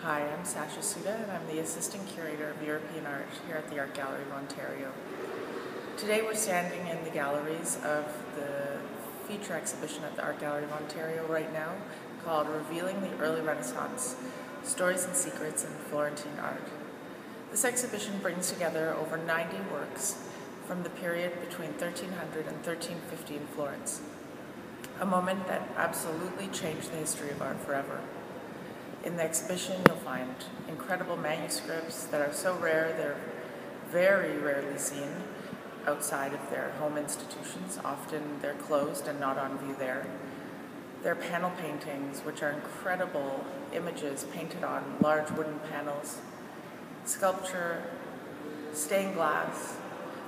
Hi, I'm Sasha Suda, and I'm the Assistant Curator of European Art here at the Art Gallery of Ontario. Today we're standing in the galleries of the feature exhibition at the Art Gallery of Ontario right now called Revealing the Early Renaissance, Stories and Secrets in Florentine Art. This exhibition brings together over 90 works from the period between 1300 and 1350 in Florence, a moment that absolutely changed the history of art forever. In the exhibition, you'll find incredible manuscripts that are so rare they're very rarely seen outside of their home institutions. Often they're closed and not on view there. There are panel paintings, which are incredible images painted on large wooden panels, sculpture, stained glass,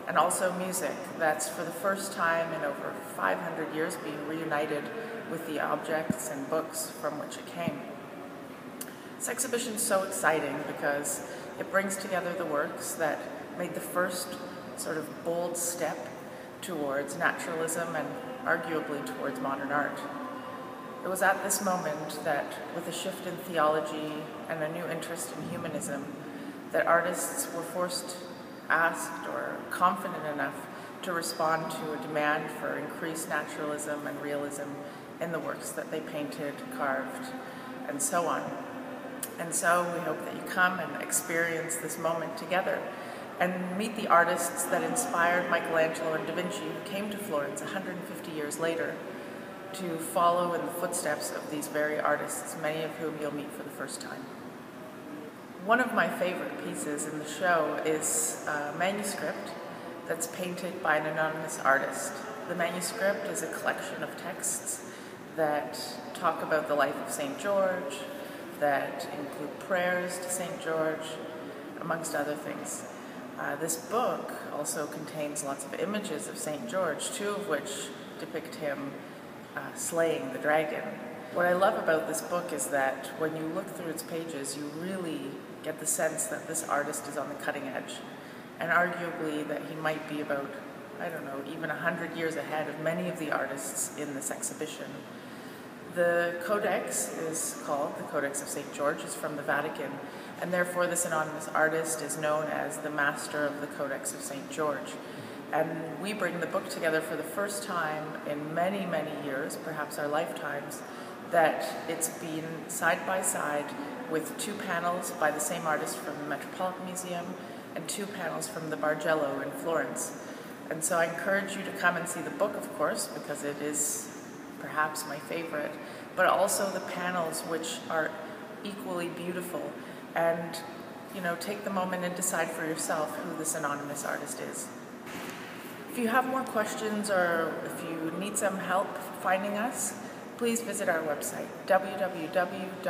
and also music that's for the first time in over 500 years being reunited with the objects and books from which it came. This exhibition is so exciting because it brings together the works that made the first sort of bold step towards naturalism and arguably towards modern art. It was at this moment that, with a shift in theology and a new interest in humanism, that artists were asked or confident enough to respond to a demand for increased naturalism and realism in the works that they painted, carved, and so on. And so we hope that you come and experience this moment together and meet the artists that inspired Michelangelo and Da Vinci, who came to Florence 150 years later to follow in the footsteps of these very artists, many of whom you'll meet for the first time. One of my favorite pieces in the show is a manuscript that's painted by an anonymous artist. The manuscript is a collection of texts that talk about the life of St. George, that include prayers to St. George, amongst other things. This book also contains lots of images of St. George, two of which depict him slaying the dragon. What I love about this book is that when you look through its pages, you really get the sense that this artist is on the cutting edge, and arguably that he might be about, even 100 years ahead of many of the artists in this exhibition. The codex is called the Codex of St. George. It's from the Vatican, and therefore this anonymous artist is known as the master of the Codex of St. George. And we bring the book together for the first time in many, many years, perhaps our lifetimes, that it's been side by side with two panels by the same artist from the Metropolitan Museum and two panels from the Bargello in Florence. And so I encourage you to come and see the book, of course, because it is perhaps my favorite, but also the panels, which are equally beautiful. And, take the moment and decide for yourself who this anonymous artist is. If you have more questions or if you need some help finding us, please visit our website, www.ago.net.